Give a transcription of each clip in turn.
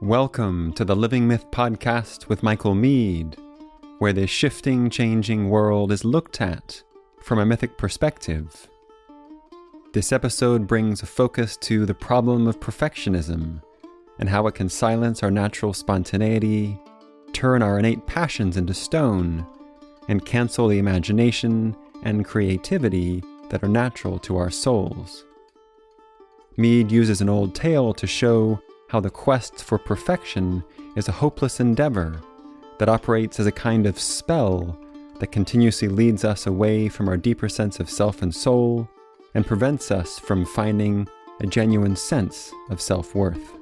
Welcome to the Living Myth podcast with Michael Meade, where the shifting, changing world is looked at from a mythic perspective. This episode brings a focus to the problem of perfectionism and how it can silence our natural spontaneity, turn our innate passions into stone, and cancel the imagination and creativity that are natural to our souls. Meade uses an old tale to show how the quest for perfection is a hopeless endeavor that operates as a kind of spell that continuously leads us away from our deeper sense of self and soul and prevents us from finding a genuine sense of self-worth.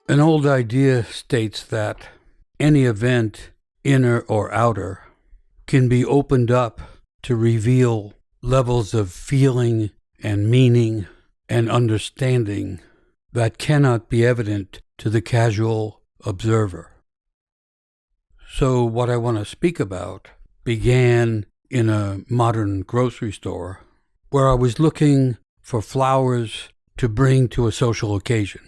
An old idea states that any event, inner or outer, can be opened up to reveal levels of feeling and meaning and understanding that cannot be evident to the casual observer. So what I want to speak about began in a modern grocery store where I was looking for flowers to bring to a social occasion.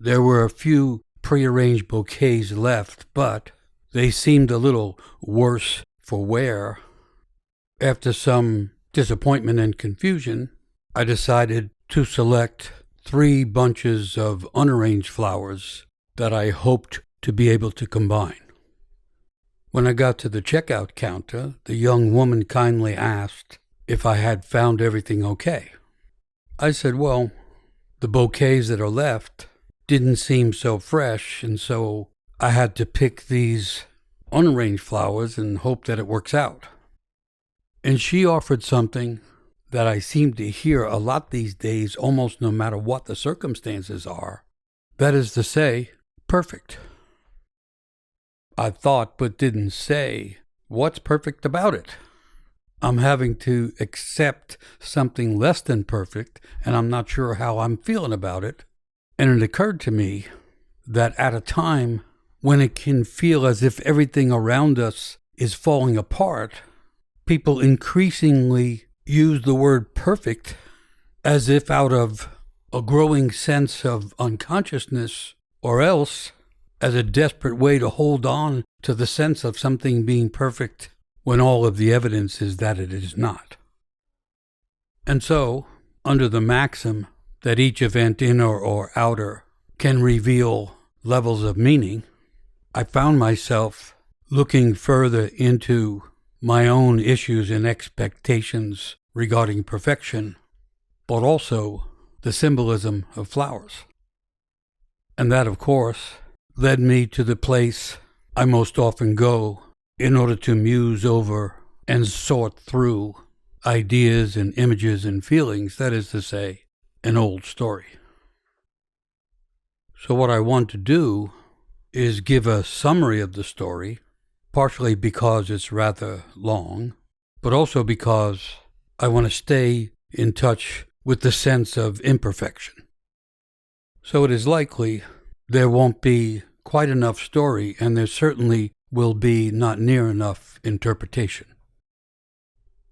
There were a few prearranged bouquets left, but they seemed a little worse for wear. After some disappointment and confusion, I decided to select 3 bunches of unarranged flowers that I hoped to be able to combine. When I got to the checkout counter, the young woman kindly asked if I had found everything okay. I said, well, the bouquets that are left didn't seem so fresh, and so I had to pick these unarranged flowers and hope that it works out. And she offered something that I seem to hear a lot these days, almost no matter what the circumstances are. That is to say, perfect. I thought but didn't say, what's perfect about it? I'm having to accept something less than perfect, and I'm not sure how I'm feeling about it. And it occurred to me that at a time when it can feel as if everything around us is falling apart, people increasingly use the word perfect as if out of a growing sense of unconsciousness, or else as a desperate way to hold on to the sense of something being perfect when all of the evidence is that it is not. And so, under the maxim that each event, inner or outer, can reveal levels of meaning, I found myself looking further into my own issues and expectations regarding perfection, but also the symbolism of flowers. And that, of course, led me to the place I most often go in order to muse over and sort through ideas and images and feelings, that is to say, an old story. So what I want to do is give a summary of the story, partially because it's rather long, but also because I want to stay in touch with the sense of imperfection. So it is likely there won't be quite enough story, and there certainly will be not near enough interpretation.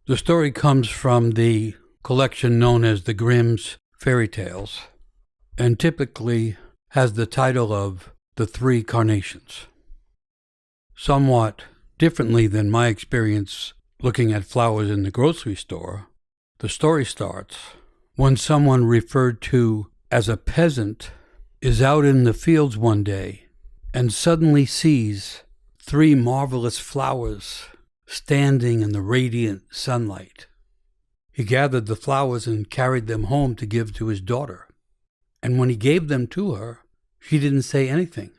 The story comes from the collection known as the Grimm's Fairy Tales, and typically has the title of The 3 Carnations. Somewhat differently than my experience looking at flowers in the grocery store, the story starts when someone referred to as a peasant is out in the fields one day and suddenly sees 3 marvelous flowers standing in the radiant sunlight. He gathered the flowers and carried them home to give to his daughter. And when he gave them to her, she didn't say anything,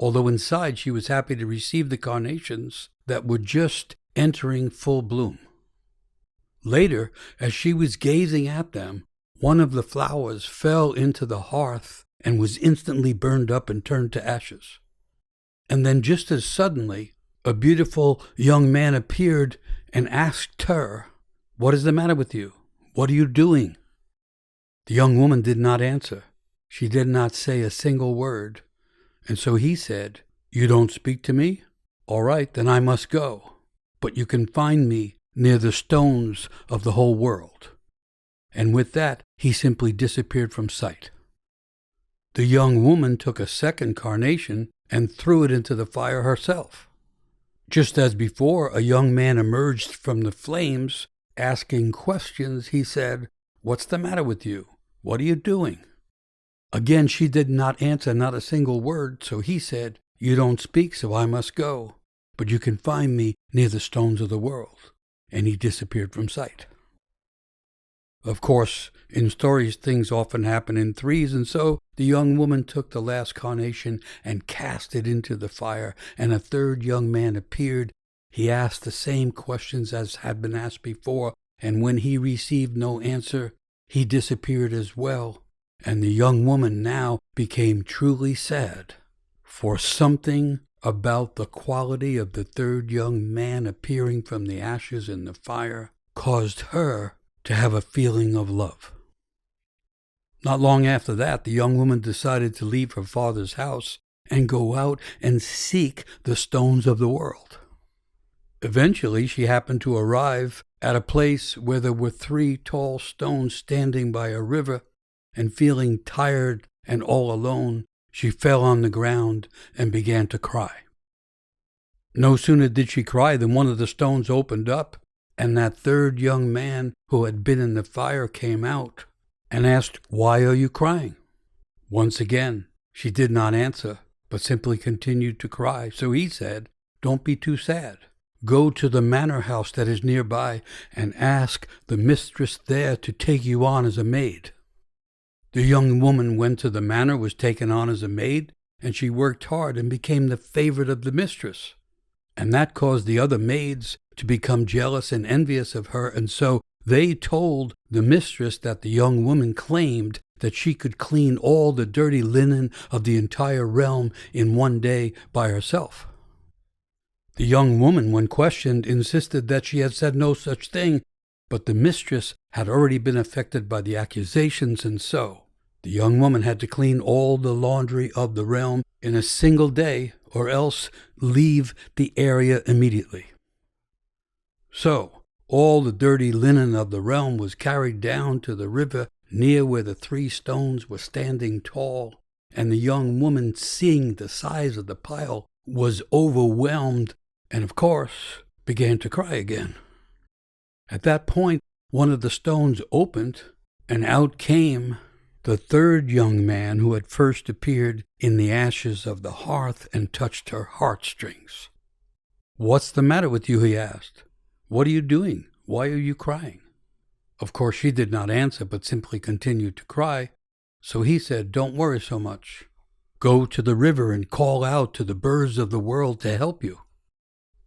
although inside she was happy to receive the carnations that were just entering full bloom. Later, as she was gazing at them, one of the flowers fell into the hearth and was instantly burned up and turned to ashes. And then just as suddenly, a beautiful young man appeared and asked her, "What is the matter with you? What are you doing?" The young woman did not answer. She did not say a single word. And so he said, "You don't speak to me? All right, then I must go. But you can find me near the stones of the whole world." And with that, he simply disappeared from sight. The young woman took a second carnation and threw it into the fire herself. Just as before, a young man emerged from the flames, asking questions. He said, "What's the matter with you? What are you doing?" Again, she did not answer, not a single word, so he said, "You don't speak, so I must go. But you can find me near the stones of the world." And he disappeared from sight. Of course, in stories, things often happen in threes, and so the young woman took the last carnation and cast it into the fire, and a third young man appeared. He asked the same questions as had been asked before, and when he received no answer, he disappeared as well. And the young woman now became truly sad, for something about the quality of the third young man appearing from the ashes in the fire caused her to have a feeling of love. Not long after that, the young woman decided to leave her father's house and go out and seek the stones of the world. Eventually, she happened to arrive at a place where there were 3 tall stones standing by a river, and feeling tired and all alone, she fell on the ground and began to cry. No sooner did she cry than one of the stones opened up, and that third young man who had been in the fire came out and asked, "Why are you crying?" Once again, she did not answer, but simply continued to cry. So he said, "Don't be too sad. Go to the manor house that is nearby and ask the mistress there to take you on as a maid." The young woman went to the manor, was taken on as a maid, and she worked hard and became the favorite of the mistress. And that caused the other maids to become jealous and envious of her, and so they told the mistress that the young woman claimed that she could clean all the dirty linen of the entire realm in one day by herself. The young woman, when questioned, insisted that she had said no such thing, but the mistress had already been affected by the accusations, and so the young woman had to clean all the laundry of the realm in a single day, or else leave the area immediately. So all the dirty linen of the realm was carried down to the river near where the 3 stones were standing tall, and the young woman, seeing the size of the pile, was overwhelmed and, of course, began to cry again. At that point, one of the stones opened, and out came the third young man who had first appeared in the ashes of the hearth and touched her heartstrings. "What's the matter with you?" he asked. "What are you doing? Why are you crying?" Of course, she did not answer, but simply continued to cry. So he said, "Don't worry so much. Go to the river and call out to the birds of the world to help you."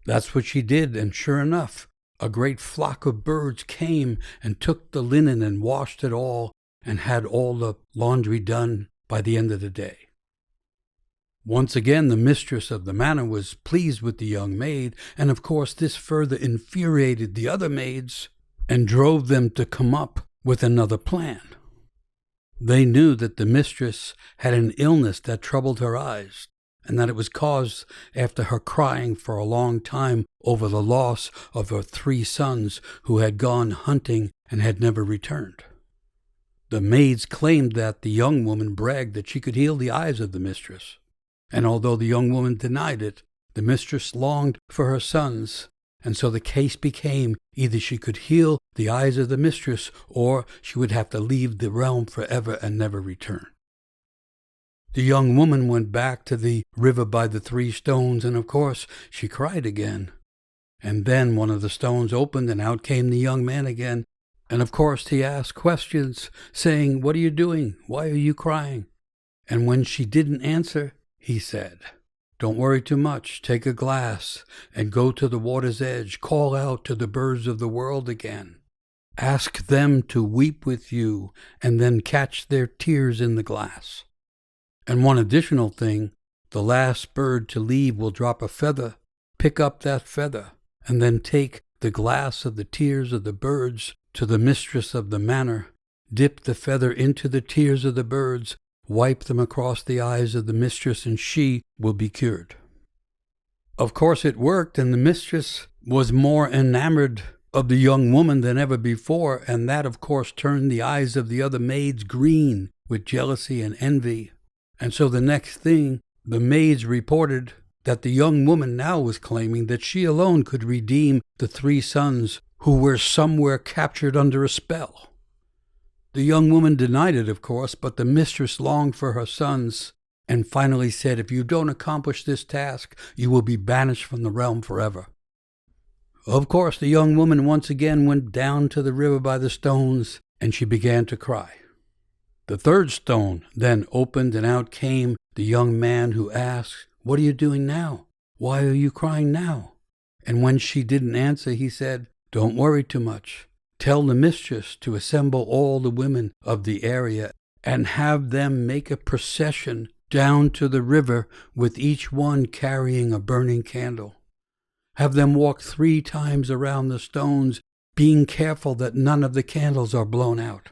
That's what she did, and sure enough, a great flock of birds came and took the linen and washed it all and had all the laundry done by the end of the day. Once again, the mistress of the manor was pleased with the young maid, and of course this further infuriated the other maids and drove them to come up with another plan. They knew that the mistress had an illness that troubled her eyes, and that it was caused after her crying for a long time over the loss of her 3 sons who had gone hunting and had never returned. The maids claimed that the young woman bragged that she could heal the eyes of the mistress, and although the young woman denied it, the mistress longed for her sons, and so the case became either she could heal the eyes of the mistress or she would have to leave the realm forever and never return. The young woman went back to the river by the 3 stones, and of course she cried again. And then one of the stones opened, and out came the young man again. And of course he asked questions, saying, "What are you doing? Why are you crying?" And when she didn't answer, he said, "Don't worry too much. Take a glass and go to the water's edge. Call out to the birds of the world again. Ask them to weep with you, and then catch their tears in the glass. And one additional thing, the last bird to leave will drop a feather. Pick up that feather, and then take the glass of the tears of the birds to the mistress of the manor. Dip the feather into the tears of the birds, wipe them across the eyes of the mistress, and she will be cured. Of course it worked, and the mistress was more enamored of the young woman than ever before, and that, of course, turned the eyes of the other maids green with jealousy and envy. And so the next thing, the maids reported that the young woman now was claiming that she alone could redeem the 3 sons who were somewhere captured under a spell. The young woman denied it, of course, but the mistress longed for her sons and finally said, "If you don't accomplish this task, you will be banished from the realm forever." Of course, the young woman once again went down to the river by the stones, and she began to cry. The 3rd stone then opened, and out came the young man, who asked, "What are you doing now? Why are you crying now?" And when she didn't answer, he said, "Don't worry too much. Tell the mistress to assemble all the women of the area and have them make a procession down to the river, with each one carrying a burning candle. Have them walk 3 times around the stones, being careful that none of the candles are blown out."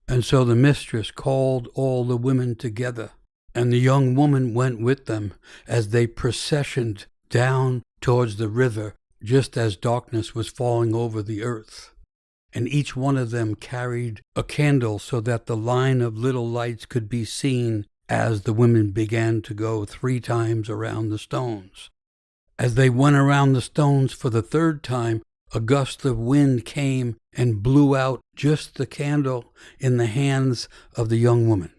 And so the mistress called all the women together, and the young woman went with them as they processioned down towards the river, just as darkness was falling over the earth. And each one of them carried a candle so that the line of little lights could be seen as the women began to go 3 times around the stones. As they went around the stones for the 3rd time, a gust of wind came and blew out just the candle in the hands of the young woman.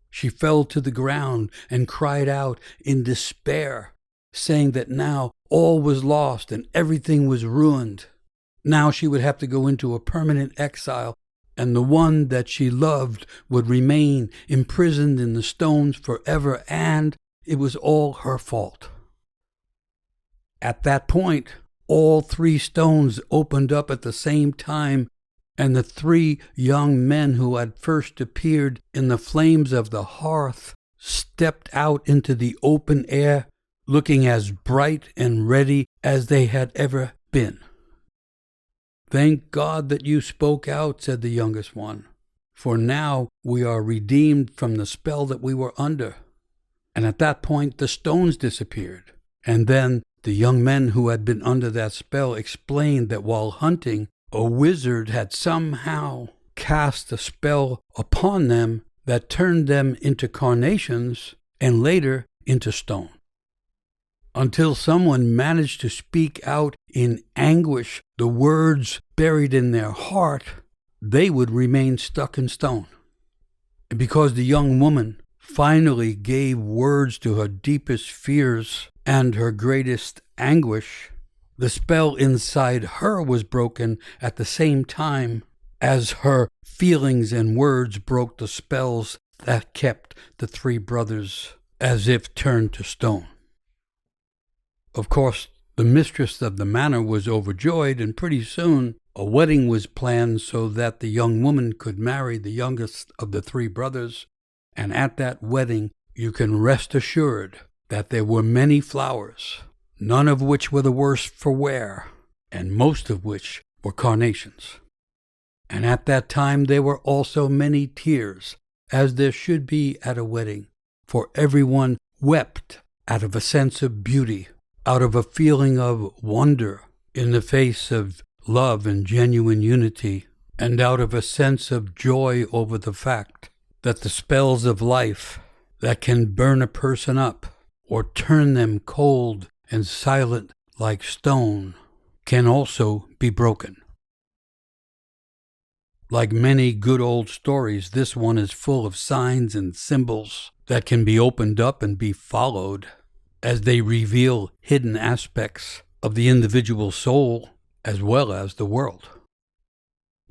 She fell to the ground and cried out in despair, saying that now all was lost and everything was ruined. Now she would have to go into a permanent exile, and the one that she loved would remain imprisoned in the stones forever, and it was all her fault. At that point, all 3 stones opened up at the same time, and the 3 young men who had first appeared in the flames of the hearth stepped out into the open air, looking as bright and ready as they had ever been. "Thank God that you spoke out," said the youngest one, "for now we are redeemed from the spell that we were under." And at that point the stones disappeared, and then the young men who had been under that spell explained that while hunting, a wizard had somehow cast a spell upon them that turned them into carnations and later into stone. Until someone managed to speak out in anguish the words buried in their heart, they would remain stuck in stone. And because the young woman finally gave words to her deepest fears and her greatest anguish, the spell inside her was broken at the same time as her feelings and words broke the spells that kept the 3 brothers as if turned to stone. Of course, the mistress of the manor was overjoyed, and pretty soon a wedding was planned so that the young woman could marry the youngest of the 3 brothers. And at that wedding, you can rest assured that there were many flowers, none of which were the worse for wear, and most of which were carnations. And at that time there were also many tears, as there should be at a wedding, for everyone wept out of a sense of beauty, out of a feeling of wonder in the face of love and genuine unity, and out of a sense of joy over the fact that the spells of life that can burn a person up or turn them cold and silent like stone can also be broken. Like many good old stories, this one is full of signs and symbols that can be opened up and be followed as they reveal hidden aspects of the individual soul as well as the world.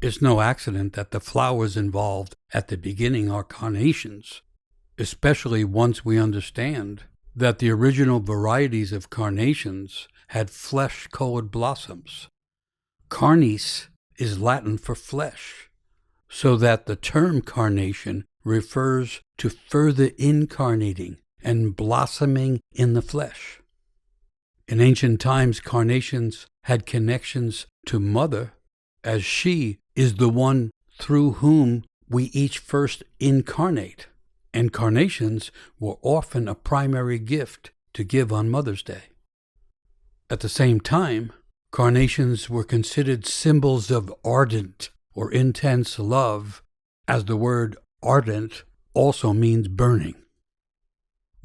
It's no accident that the flowers involved at the beginning are carnations, especially once we understand that the original varieties of carnations had flesh-colored blossoms. Carnis is Latin for flesh, so that the term carnation refers to further incarnating and blossoming in the flesh. In ancient times, carnations had connections to Mother, as she is the one through whom we each first incarnate, and carnations were often a primary gift to give on Mother's Day. At the same time, carnations were considered symbols of ardent or intense love, as the word ardent also means burning.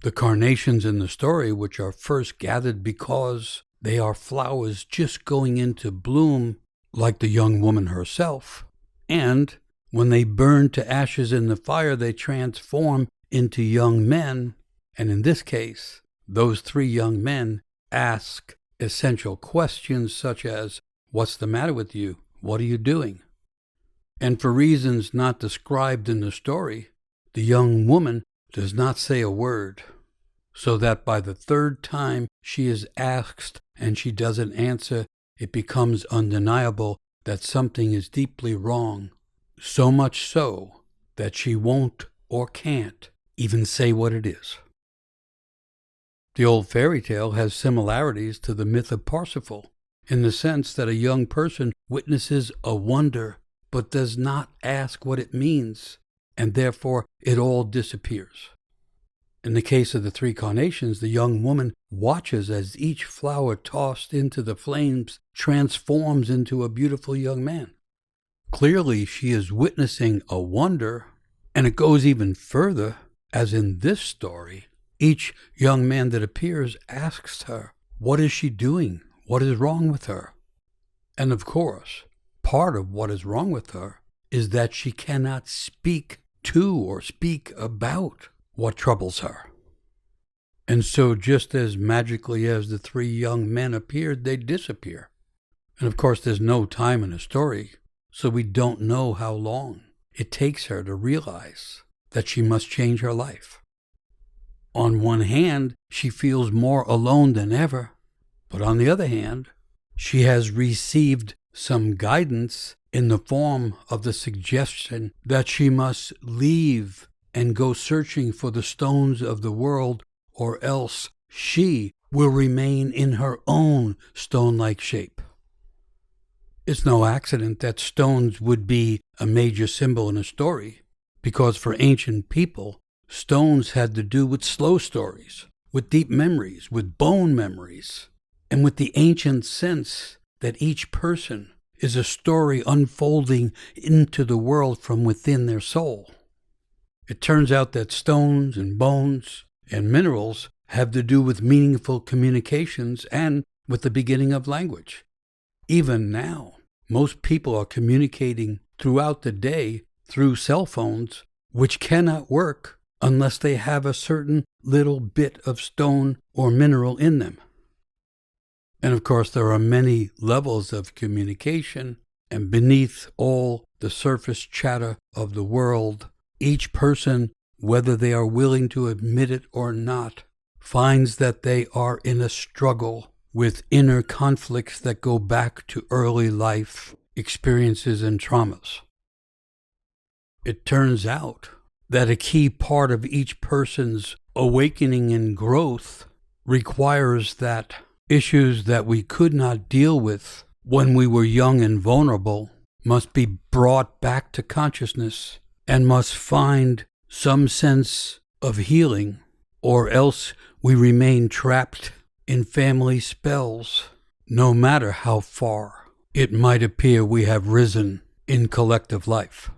The carnations in the story, which are first gathered because they are flowers just going into bloom, like the young woman herself, and when they burn to ashes in the fire, they transform into young men, and in this case, those three young men ask essential questions such as, "What's the matter with you? What are you doing?" And for reasons not described in the story, the young woman does not say a word, so that by the third time she is asked and she doesn't answer, it becomes undeniable that something is deeply wrong, so much so that she won't or can't even say what it is. The old fairy tale has similarities to the myth of Parsifal, in the sense that a young person witnesses a wonder but does not ask what it means, and therefore it all disappears. In the case of the three carnations, the young woman watches as each flower tossed into the flames transforms into a beautiful young man. Clearly, she is witnessing a wonder, and it goes even further, as in this story, each young man that appears asks her, what is she doing? What is wrong with her? And of course, part of what is wrong with her is that she cannot speak to or speak about what troubles her. And so just as magically as the three young men appeared, they disappear. And of course, there's no time in the story, so we don't know how long it takes her to realize that she must change her life. On one hand, she feels more alone than ever, but on the other hand, she has received some guidance in the form of the suggestion that she must leave and go searching for the stones of the world, or else she will remain in her own stone-like shape. It's no accident that stones would be a major symbol in a story, because for ancient people, stones had to do with slow stories, with deep memories, with bone memories, and with the ancient sense that each person is a story unfolding into the world from within their soul. It turns out that stones and bones and minerals have to do with meaningful communications and with the beginning of language. Even now, most people are communicating throughout the day through cell phones, which cannot work unless they have a certain little bit of stone or mineral in them. And of course, there are many levels of communication, and beneath all the surface chatter of the world, each person, whether they are willing to admit it or not, finds that they are in a struggle with inner conflicts that go back to early life experiences and traumas. It turns out that a key part of each person's awakening and growth requires that issues that we could not deal with when we were young and vulnerable must be brought back to consciousness and must find some sense of healing, or else we remain trapped in family spells, no matter how far it might appear we have risen in collective life.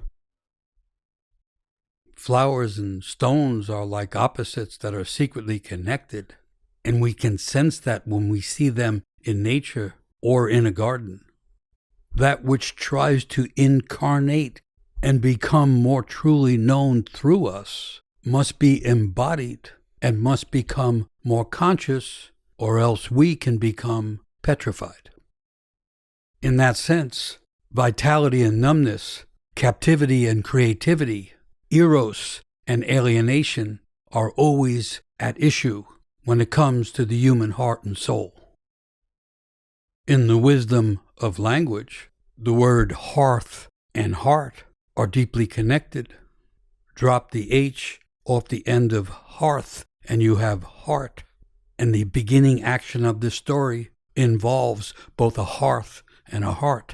Flowers and stones are like opposites that are secretly connected, and we can sense that when we see them in nature or in a garden. That which tries to incarnate and become more truly known through us must be embodied and must become more conscious, or else we can become petrified. In that sense, vitality and numbness, captivity and creativity, eros and alienation are always at issue when it comes to the human heart and soul. In the wisdom of language, the word hearth and heart are deeply connected. Drop the H off the end of hearth and you have heart. And the beginning action of this story involves both a hearth and a heart.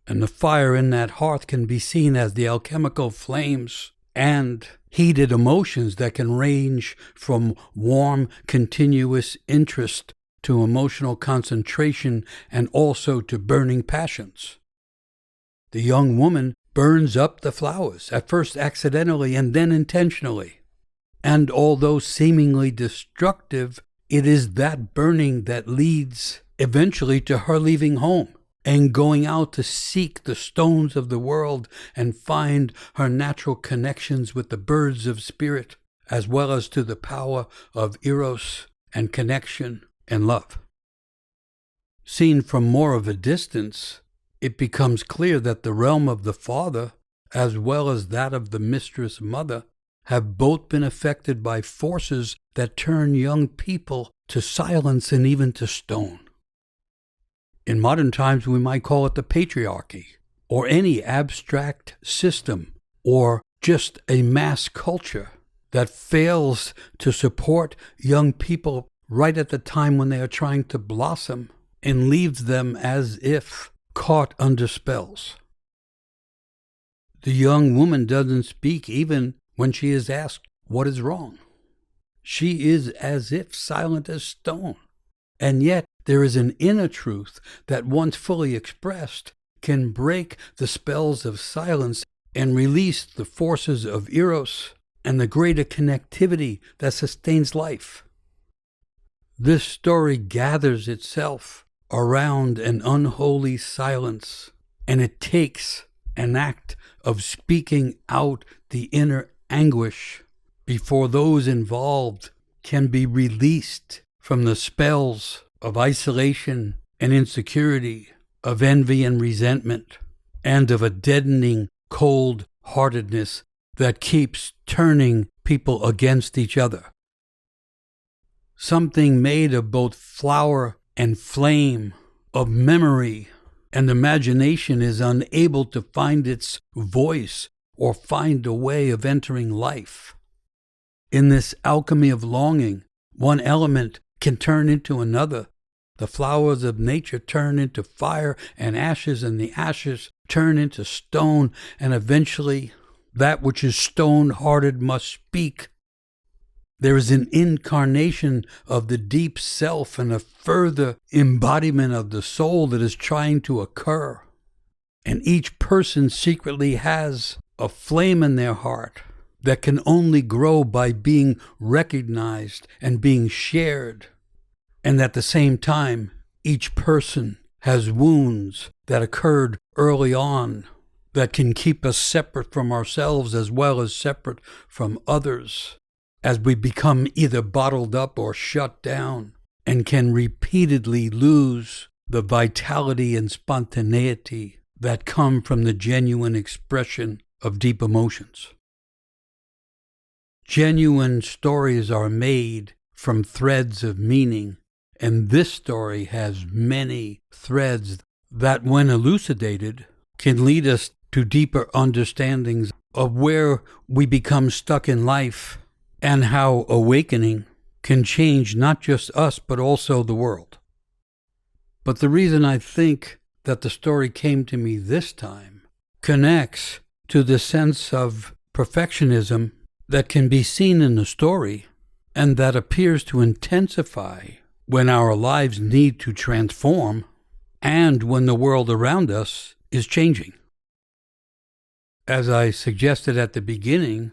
And the fire in that hearth can be seen as the alchemical flames and heated emotions that can range from warm, continuous interest to emotional concentration and also to burning passions. The young woman burns up the flowers, at first accidentally and then intentionally. And although seemingly destructive, it is that burning that leads eventually to her leaving home and going out to seek the stones of the world and find her natural connections with the birds of spirit, as well as to the power of eros and connection and love. Seen from more of a distance, it becomes clear that the realm of the father, as well as that of the mistress mother, have both been affected by forces that turn young people to silence and even to stone. In modern times, we might call it the patriarchy, or any abstract system, or just a mass culture that fails to support young people right at the time when they are trying to blossom and leaves them as if caught under spells. The young woman doesn't speak even when she is asked what is wrong. She is as if silent as stone. And yet there is an inner truth that, once fully expressed, can break the spells of silence and release the forces of eros and the greater connectivity that sustains life. This story gathers itself around an unholy silence, and it takes an act of speaking out the inner anguish before those involved can be released from the spells of isolation and insecurity, of envy and resentment, and of a deadening cold-heartedness that keeps turning people against each other. Something made of both flower and flame, of memory and imagination, is unable to find its voice or find a way of entering life. In this alchemy of longing, one element can turn into another. The flowers of nature turn into fire and ashes, and the ashes turn into stone, and eventually that which is stone-hearted must speak. There is an incarnation of the deep self and a further embodiment of the soul that is trying to occur. And each person secretly has a flame in their heart that can only grow by being recognized and being shared. And at the same time, each person has wounds that occurred early on that can keep us separate from ourselves as well as separate from others, as we become either bottled up or shut down, and can repeatedly lose the vitality and spontaneity that come from the genuine expression of deep emotions. Genuine stories are made from threads of meaning, and this story has many threads that, when elucidated, can lead us to deeper understandings of where we become stuck in life and how awakening can change not just us but also the world. But the reason I think that the story came to me this time connects to the sense of perfectionism that can be seen in the story and that appears to intensify when our lives need to transform and when the world around us is changing. As I suggested at the beginning,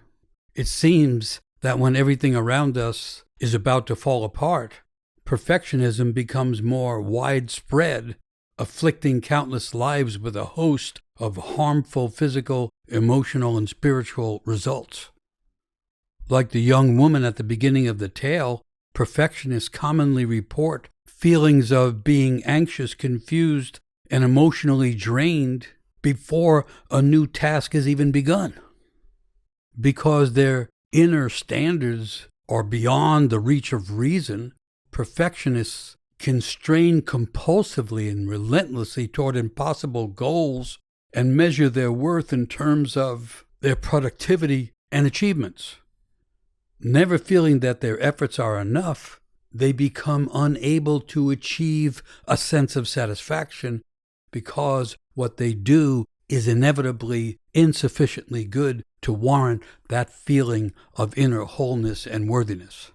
it seems that when everything around us is about to fall apart, perfectionism becomes more widespread, afflicting countless lives with a host of harmful physical, emotional, and spiritual results. Like the young woman at the beginning of the tale, perfectionists commonly report feelings of being anxious, confused, and emotionally drained before a new task is even begun, because their inner standards are beyond the reach of reason. Perfectionists can strain compulsively and relentlessly toward impossible goals and measure their worth in terms of their productivity and achievements. Never feeling that their efforts are enough, they become unable to achieve a sense of satisfaction because what they do is inevitably insufficiently good to warrant that feeling of inner wholeness and worthiness.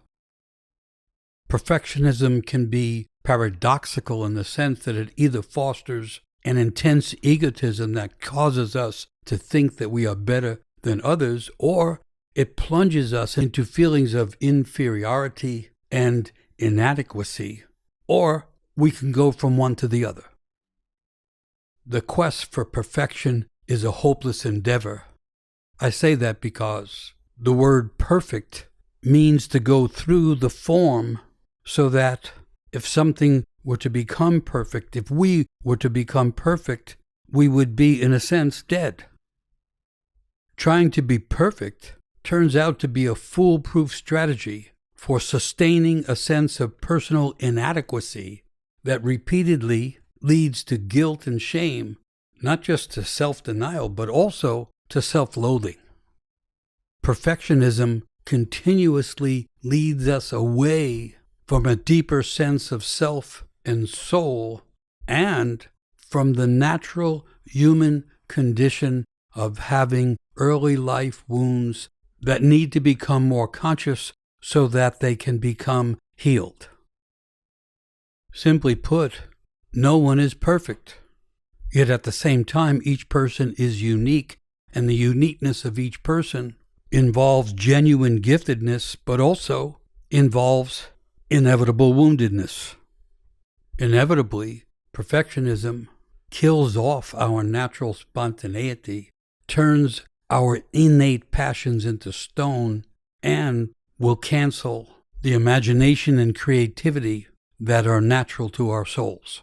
Perfectionism can be paradoxical in the sense that it either fosters an intense egotism that causes us to think that we are better than others, or it plunges us into feelings of inferiority and inadequacy, or we can go from one to the other. The quest for perfection is a hopeless endeavor. I say that because the word perfect means to go through the form, so that if something were to become perfect, if we were to become perfect, we would be, in a sense, dead. Trying to be perfect turns out to be a foolproof strategy for sustaining a sense of personal inadequacy that repeatedly leads to guilt and shame, not just to self-denial, but also to self-loathing. Perfectionism continuously leads us away from a deeper sense of self and soul, and from the natural human condition of having early life wounds that need to become more conscious so that they can become healed. Simply put, no one is perfect. Yet at the same time, each person is unique, and the uniqueness of each person involves genuine giftedness, but also involves inevitable woundedness. Inevitably, perfectionism kills off our natural spontaneity, turns our innate passions into stone, and will cancel the imagination and creativity that are natural to our souls.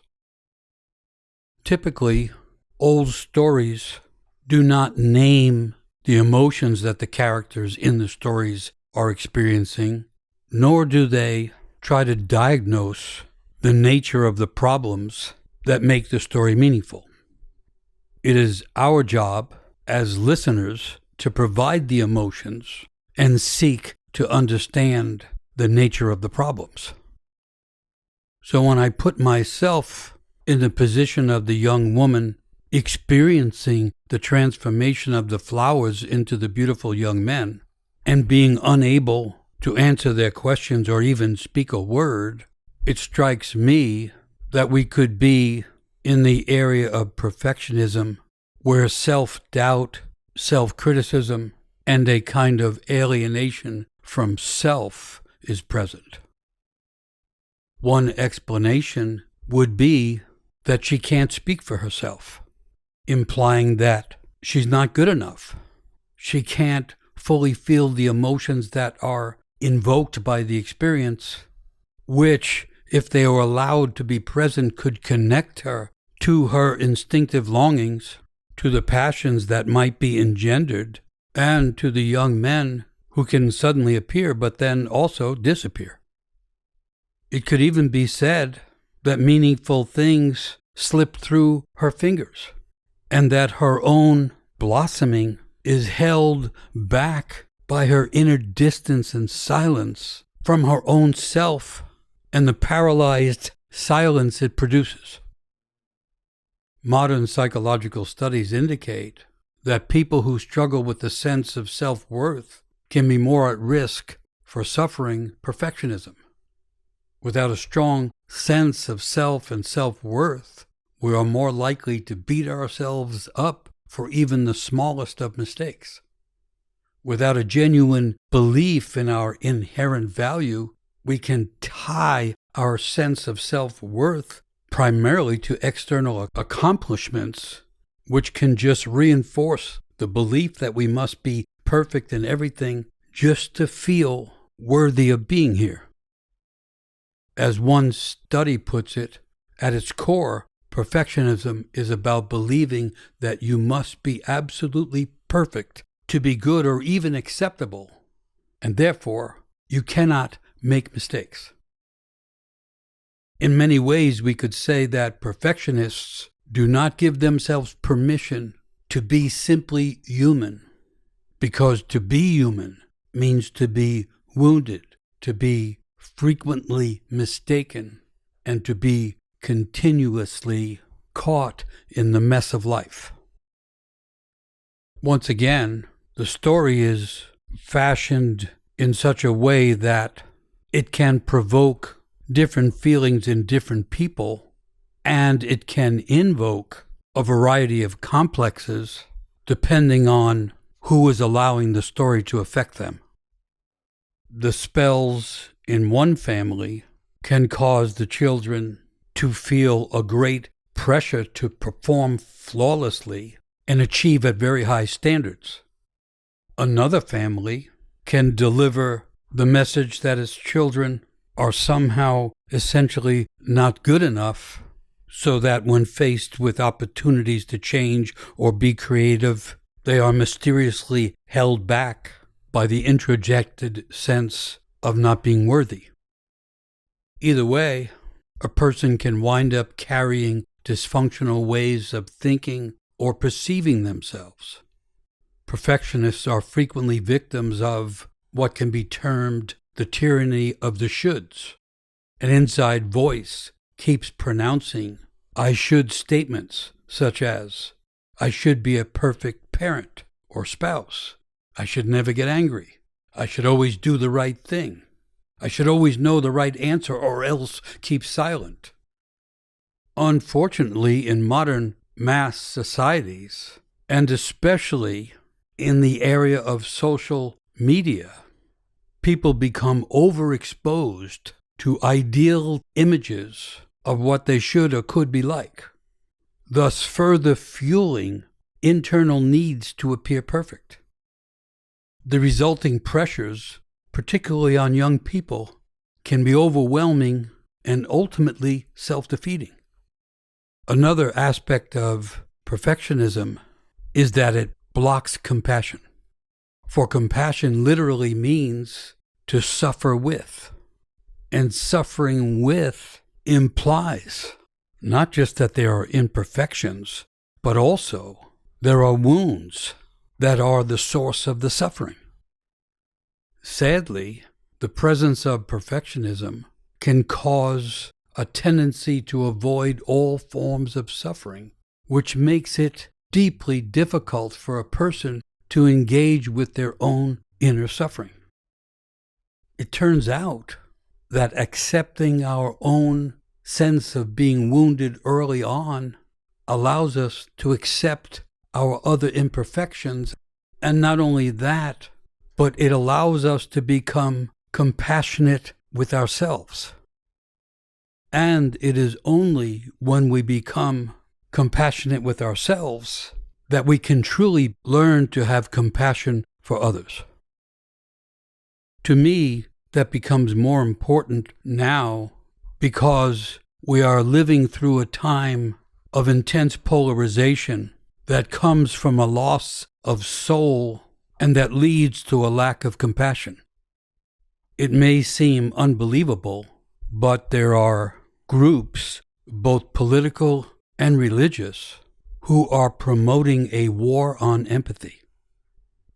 Typically, old stories do not name the emotions that the characters in the stories are experiencing, nor do they try to diagnose the nature of the problems that make the story meaningful. It is our job as listeners to provide the emotions and seek to understand the nature of the problems. So when I put myself in the position of the young woman experiencing the transformation of the flowers into the beautiful young men, and being unable to answer their questions or even speak a word, it strikes me that we could be in the area of perfectionism where self-doubt, self-criticism, and a kind of alienation from self is present. One explanation would be that she can't speak for herself, implying that she's not good enough. She can't fully feel the emotions that are invoked by the experience, which, if they were allowed to be present, could connect her to her instinctive longings, to the passions that might be engendered, and to the young men who can suddenly appear but then also disappear. It could even be said that meaningful things slip through her fingers, and that her own blossoming is held back by her inner distance and silence from her own self and the paralyzed silence it produces. Modern psychological studies indicate that people who struggle with the sense of self-worth can be more at risk for suffering perfectionism. Without a strong sense of self and self-worth, we are more likely to beat ourselves up for even the smallest of mistakes. Without a genuine belief in our inherent value, we can tie our sense of self-worth primarily to external accomplishments, which can just reinforce the belief that we must be perfect in everything just to feel worthy of being here. As one study puts it, at its core, perfectionism is about believing that you must be absolutely perfect to be good or even acceptable, and therefore you cannot make mistakes. In many ways, we could say that perfectionists do not give themselves permission to be simply human, because to be human means to be wounded, to be frequently mistaken, and to be continuously caught in the mess of life. Once again, The story is fashioned in such a way that it can provoke different feelings in different people, and it can invoke a variety of complexes depending on who is allowing the story to affect them. The spells in one family can cause the children to feel a great pressure to perform flawlessly and achieve at very high standards. Another family can deliver the message that its children are somehow essentially not good enough, so that when faced with opportunities to change or be creative, they are mysteriously held back by the introjected sense of not being worthy. Either way, a person can wind up carrying dysfunctional ways of thinking or perceiving themselves. Perfectionists are frequently victims of what can be termed the tyranny of the shoulds. An inside voice keeps pronouncing I should statements such as, I should be a perfect parent or spouse. I should never get angry. I should always do the right thing. I should always know the right answer or else keep silent. Unfortunately, in modern mass societies, and especially in the area of social media, people become overexposed to ideal images of what they should or could be like, thus further fueling internal needs to appear perfect. The resulting pressures, particularly on young people, can be overwhelming and ultimately self-defeating. Another aspect of perfectionism is that it blocks compassion. For compassion literally means to suffer with. And suffering with implies not just that there are imperfections, but also there are wounds that are the source of the suffering. Sadly, the presence of perfectionism can cause a tendency to avoid all forms of suffering, which makes it deeply difficult for a person to engage with their own inner suffering. It turns out that accepting our own sense of being wounded early on allows us to accept our other imperfections, and not only that, but it allows us to become compassionate with ourselves. And it is only when we become compassionate with ourselves that we can truly learn to have compassion for others. To me, that becomes more important now because we are living through a time of intense polarization that comes from a loss of soul and that leads to a lack of compassion. It may seem unbelievable, but there are groups, both political and religious, who are promoting a war on empathy.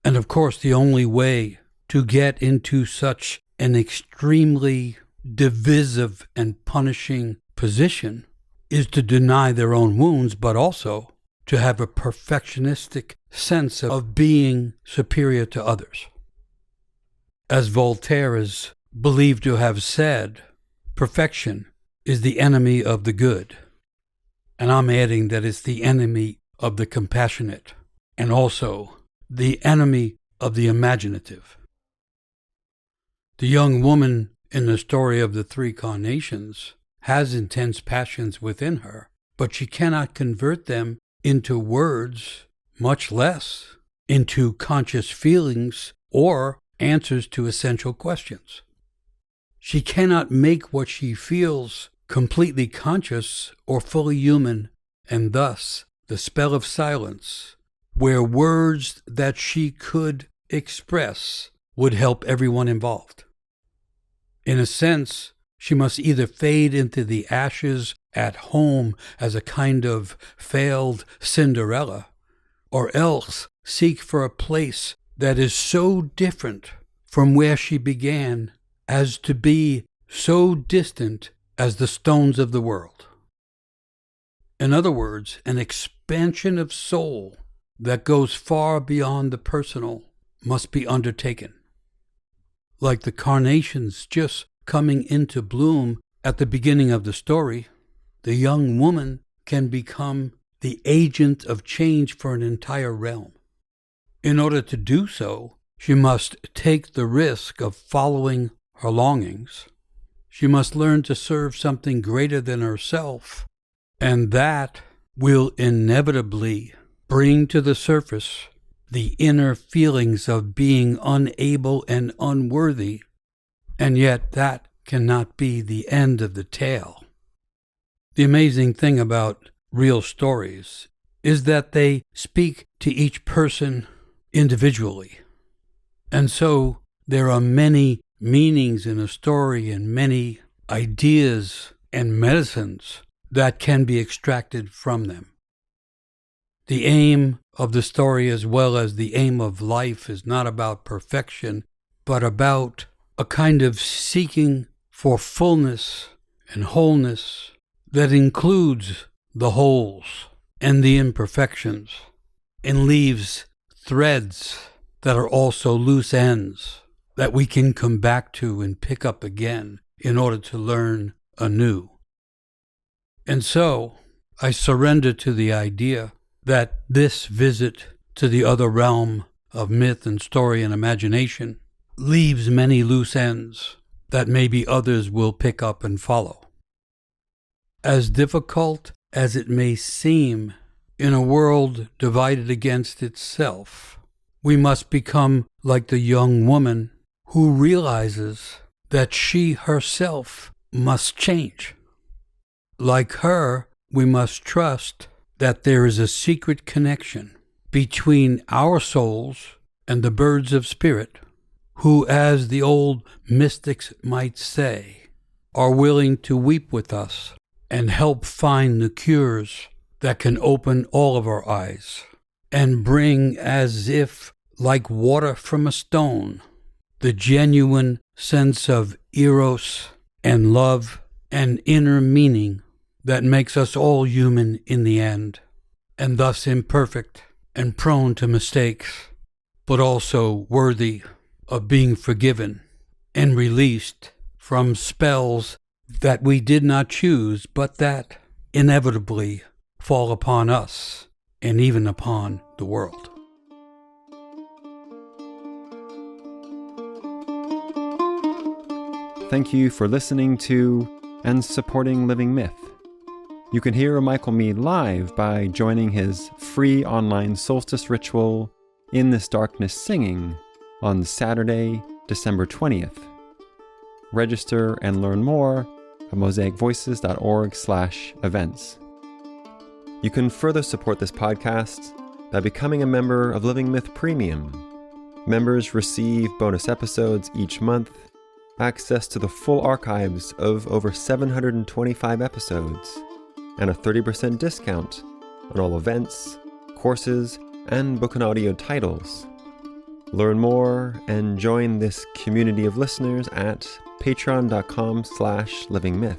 And of course, the only way to get into such an extremely divisive and punishing position is to deny their own wounds, but also to have a perfectionistic sense of being superior to others. As Voltaire is believed to have said, perfection is the enemy of the good. And I'm adding that it's the enemy of the compassionate and also the enemy of the imaginative. The young woman in the story of the three carnations has intense passions within her, but she cannot convert them into words, much less into conscious feelings or answers to essential questions. She cannot make what she feels completely conscious or fully human, and thus the spell of silence, where words that she could express would help everyone involved. In a sense, she must either fade into the ashes at home as a kind of failed Cinderella, or else seek for a place that is so different from where she began as to be so distant as the stones of the world. In other words, an expansion of soul that goes far beyond the personal must be undertaken. Like the carnations just coming into bloom at the beginning of the story, the young woman can become the agent of change for an entire realm. In order to do so, she must take the risk of following her longings. She must learn to serve something greater than herself, and that will inevitably bring to the surface the inner feelings of being unable and unworthy, and yet that cannot be the end of the tale. The amazing thing about real stories is that they speak to each person individually. And so there are many meanings in a story and many ideas and medicines that can be extracted from them. The aim of the story, as well as the aim of life, is not about perfection, but about a kind of seeking for fullness and wholeness that includes the holes and the imperfections and leaves threads that are also loose ends that we can come back to and pick up again in order to learn anew. And so I surrender to the idea that this visit to the other realm of myth and story and imagination leaves many loose ends that maybe others will pick up and follow. As difficult as it may seem in a world divided against itself, we must become like the young woman who realizes that she herself must change. Like her, we must trust that there is a secret connection between our souls and the birds of spirit, who, as the old mystics might say, are willing to weep with us and help find the cures that can open all of our eyes and bring, as if like water from a stone, the genuine sense of eros and love and inner meaning that makes us all human in the end, and thus imperfect and prone to mistakes, but also worthy of being forgiven and released from spells that we did not choose, but that inevitably fall upon us and even upon the world. Thank you for listening to and supporting Living Myth. You can hear Michael Meade live by joining his free online solstice ritual, In This Darkness Singing, on Saturday, December 20th. Register and learn more at mosaicvoices.org/events. You can further support this podcast by becoming a member of Living Myth Premium. Members receive bonus episodes each month, access to the full archives of over 725 episodes, and a 30% discount on all events, courses, and book and audio titles. Learn more and join this community of listeners at patreon.com/livingmyth.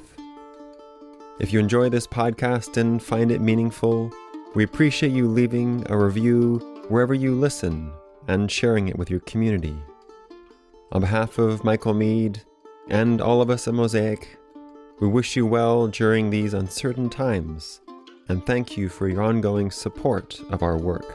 If you enjoy this podcast and find it meaningful, we appreciate you leaving a review wherever you listen and sharing it with your community. On behalf of Michael Meade and all of us at Mosaic, we wish you well during these uncertain times and thank you for your ongoing support of our work.